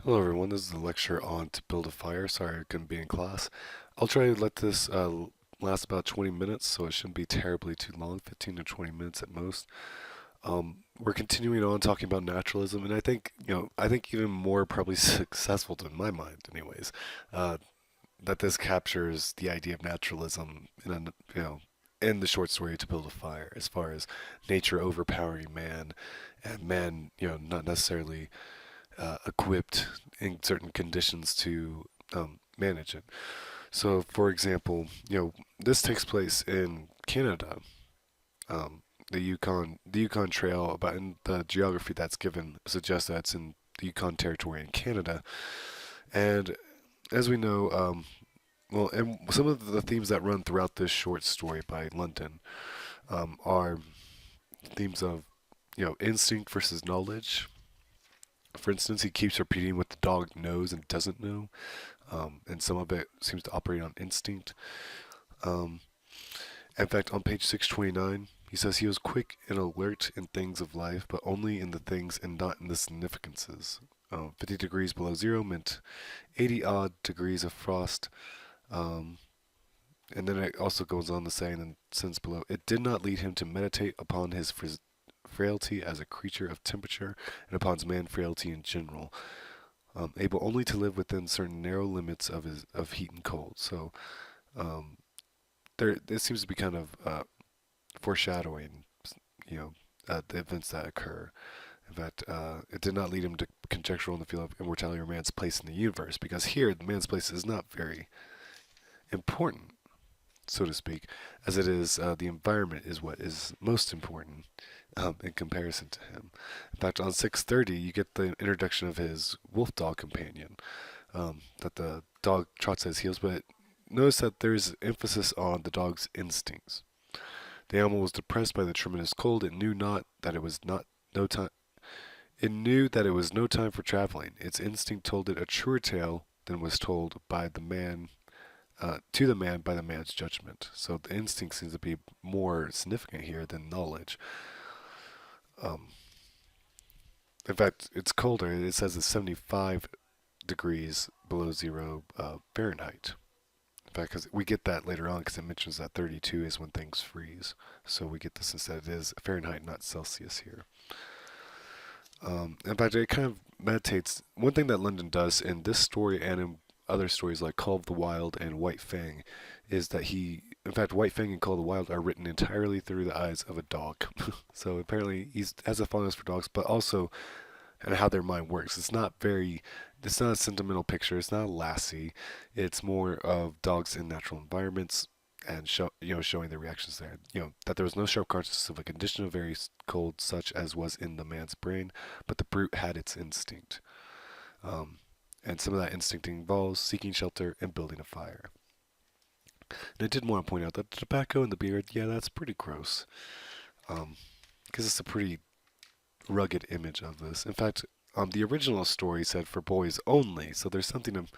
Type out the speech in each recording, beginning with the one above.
Hello everyone, this is a lecture on to build a fire. Sorry I couldn't be in class. I'll try to let this last about 20 minutes, so it shouldn't be terribly too long, 15 to 20 minutes at most. We're continuing on talking about naturalism, and I think even more probably successful in my mind, anyways, uh, that this captures the idea of naturalism in the short story to build a fire, as far as nature overpowering man, and man, not necessarily equipped in certain conditions to manage it. So, for example, this takes place in Canada. The Yukon Trail, about in the geography that's given, suggests that it's in the Yukon Territory in Canada. And as we know, and some of the themes that run throughout this short story by London are themes of, instinct versus knowledge. For instance, he keeps repeating what the dog knows and doesn't know, and some of it seems to operate on instinct. Um, in fact, on page 629, he says he was quick and alert in things of life, but only in the things and not in the significances. 50 degrees below zero meant 80 odd degrees of frost. Um, and then it also goes on to say in the sentence below, it did not lead him to meditate upon his frailty as a creature of temperature and upon man's frailty in general, able only to live within certain narrow limits of heat and cold. So um, this seems to be kind of foreshadowing, you know, the events that occur. In fact, it did not lead him to conjecture on the field of immortality or man's place in the universe, because here the man's place is not very important, so to speak, as it is the environment is what is most important in comparison to him. In fact, on 630, you get the introduction of his wolf dog companion, that the dog trots at his heels, but notice that there's emphasis on the dog's instincts. The animal was depressed by the tremendous cold. It knew not that it was not no time. It knew that it was no time for traveling. Its instinct told it a truer tale than was told by the man to the man by the man's judgment. So the instinct seems to be more significant here than knowledge. Um, in fact, it's colder. It says it's 75 degrees below zero Fahrenheit. In fact, because we get that later on, because it mentions that 32 is when things freeze. So we get this instead. It is Fahrenheit, not Celsius here. In fact, it kind of meditates. One thing that London does in this story and in other stories like Call of the Wild and White Fang is that in fact, White Fang and Call of the Wild are written entirely through the eyes of a dog. So apparently he has a fondness for dogs, but also and how their mind works. It's not a sentimental picture. It's not a lassie. It's more of dogs in natural environments and showing their reactions there. That there was no sharp consciousness of a condition of very cold, such as was in the man's brain, but the brute had its instinct. Um, and some of that instinct involves seeking shelter and building a fire. And I did want to point out that the tobacco and the beard, yeah, that's pretty gross. Because it's a pretty rugged image of this. In fact, the original story said for boys only, so there's something and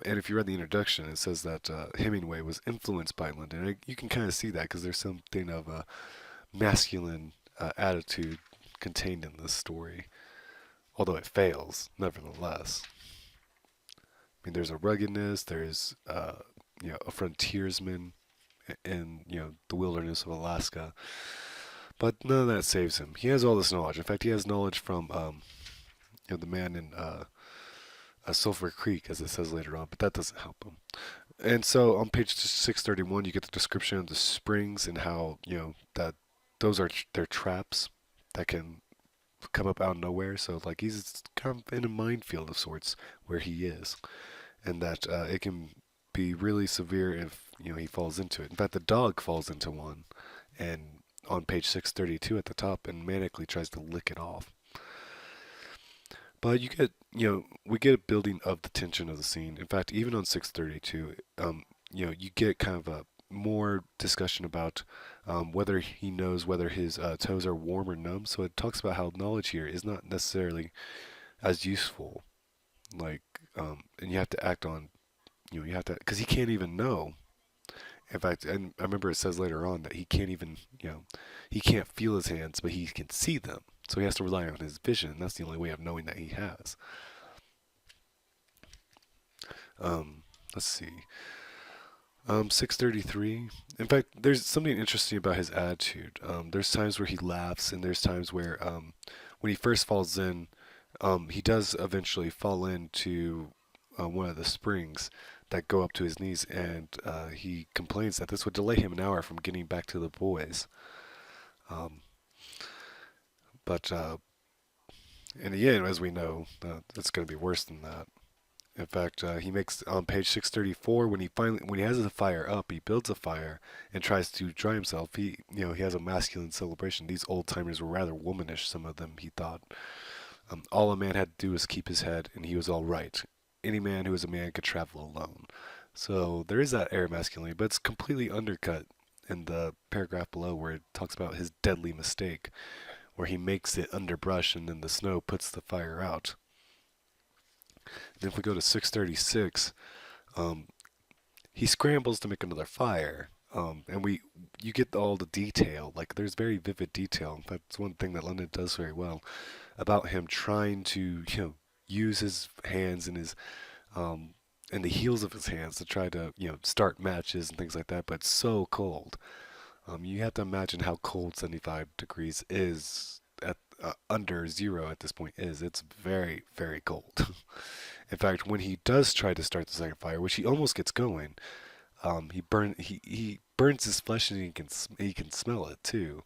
if you read the introduction, it says that Hemingway was influenced by London. And you can kind of see that because there's something of a masculine attitude contained in this story, although it fails, nevertheless. I mean, there's a ruggedness, there's a frontiersman in the wilderness of Alaska, but none of that saves him. He has all this knowledge. In fact, he has knowledge from the man in Sulphur Creek, as it says later on, but that doesn't help him. And so on page 631, you get the description of the springs and how that those are their traps that can come up out of nowhere. So like he's kind of in a minefield of sorts where he is, and that it can be really severe if he falls into it. In fact, the dog falls into one, and on page 632 at the top, and manically tries to lick it off. But we get a building of the tension of the scene. In fact, even on 632, you get kind of a more discussion about whether he knows whether his toes are warm or numb. So it talks about how knowledge here is not necessarily as useful. Like, and you have to act on, you have to, because he can't even know. In fact, and I remember it says later on that he can't even, he can't feel his hands, but he can see them. So he has to rely on his vision. That's the only way of knowing that he has. Um, let's see. 633. In fact, there's something interesting about his attitude. There's times where he laughs, and there's times where, when he first falls in, he does eventually fall into one of the springs that go up to his knees, and he complains that this would delay him an hour from getting back to the boys. Um, but in the end, as we know, it's going to be worse than that. In fact, he makes on page 634 when he has the fire up, he builds a fire and tries to dry himself. He has a masculine celebration. These old timers were rather womanish. Some of them, he thought. All a man had to do was keep his head, and he was all right. Any man who was a man could travel alone. So there is that air of masculinity, but it's completely undercut in the paragraph below where it talks about his deadly mistake, where he makes it underbrush and then the snow puts the fire out. And if we go to 636, um, he scrambles to make another fire. And you get all the detail. Like there's very vivid detail. In fact, it's one thing that London does very well about him trying to, use his hands um, and the heels of his hands to try to, start matches and things like that. But it's so cold. You have to imagine how cold 75 degrees is at under zero at this point is. It's very, very cold. In fact, when he does try to start the second fire, which he almost gets going, he burns his flesh and he can smell it too.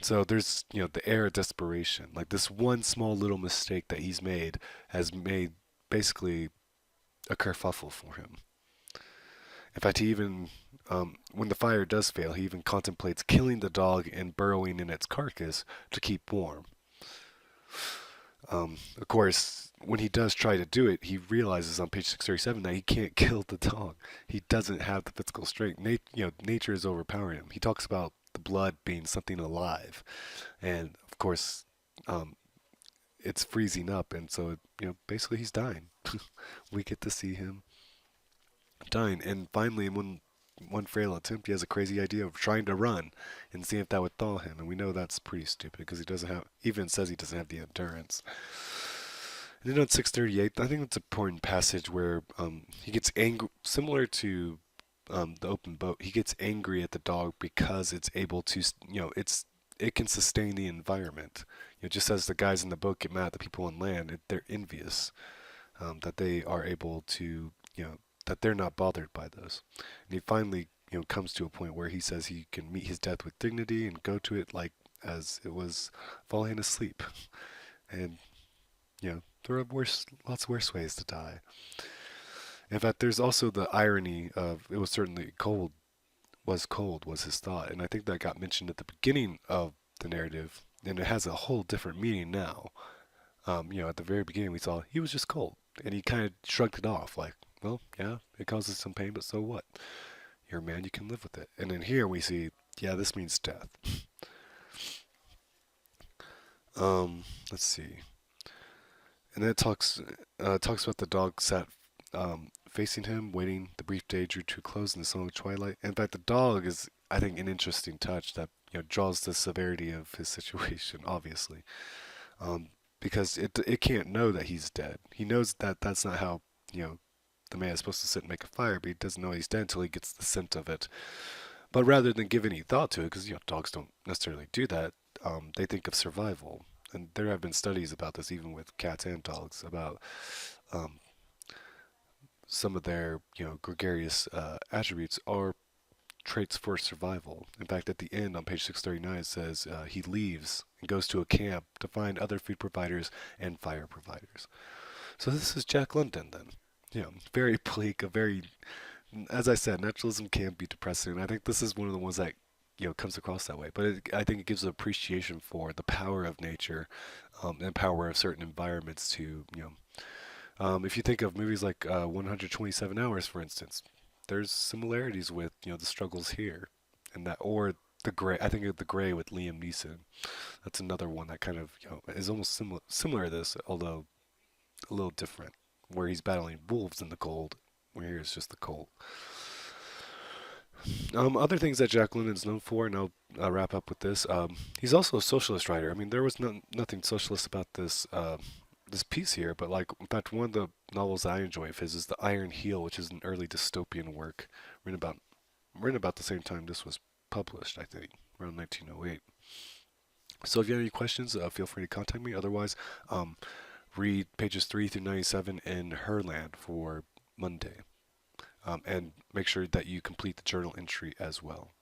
So there's the air of desperation. Like this one small little mistake that he's made has made basically a kerfuffle for him. In fact, he even when the fire does fail, he even contemplates killing the dog and burrowing in its carcass to keep warm. Of course, when he does try to do it, he realizes on page 637 that he can't kill the dog. He doesn't have the physical strength. Nature is overpowering him. He talks about the blood being something alive, and of course, um, it's freezing up, and so basically he's dying. We get to see him dying, and finally, in one frail attempt, he has a crazy idea of trying to run and see if that would thaw him, and we know that's pretty stupid because he doesn't have, even says he doesn't have the endurance. And then on 638, I think it's an important passage where he gets angry, similar to the open boat. He gets angry at the dog because it's able to, it can sustain the environment. Just as the guys in the boat get mad at the people on land, they're envious that they are able to, that they're not bothered by those. And he finally, comes to a point where he says he can meet his death with dignity and go to it like as it was falling asleep. And there are lots worse ways to die. In fact, there's also the irony of it was certainly cold was his thought, and I think that got mentioned at the beginning of the narrative, and it has a whole different meaning now. At the very beginning we saw he was just cold, and he kind of shrugged it off, like, well, yeah, it causes some pain, but so what? You're a man, you can live with it. And then here we see, yeah, this means death. Let's see. And then it talks about the dog sat facing him, waiting. The brief day drew to a close in the snowy twilight. In fact, the dog is, I think, an interesting touch that draws the severity of his situation, obviously, because it can't know that he's dead. He knows that that's not how the man is supposed to sit and make a fire, but he doesn't know he's dead until he gets the scent of it. But rather than give any thought to it, because dogs don't necessarily do that, they think of survival. And there have been studies about this, even with cats and dogs, about um, some of their gregarious attributes are traits for survival. In fact, at the end on page 639 it says he leaves and goes to a camp to find other food providers and fire providers. So this is Jack London then. Very bleak, a very, as I said, naturalism can be depressing. And I think this is one of the ones that comes across that way. But I think it gives an appreciation for the power of nature, and power of certain environments to if you think of movies like 127 Hours, for instance, there's similarities with the struggles here, and that, or the Gray. I think of the Gray with Liam Neeson. That's another one that kind of is almost similar to this, although a little different, where he's battling wolves in the cold, where here it's just the cold. Other things that Jack London is known for, and I'll wrap up with this. He's also a socialist writer. I mean, there was nothing socialist about this piece here, but like, in fact, one of the novels I enjoy of his is The Iron Heel, which is an early dystopian work written about written about the same time this was published, I think, around 1908. So if you have any questions, feel free to contact me. Otherwise, read pages 3 through 97 in Herland for Monday. And make sure that you complete the journal entry as well.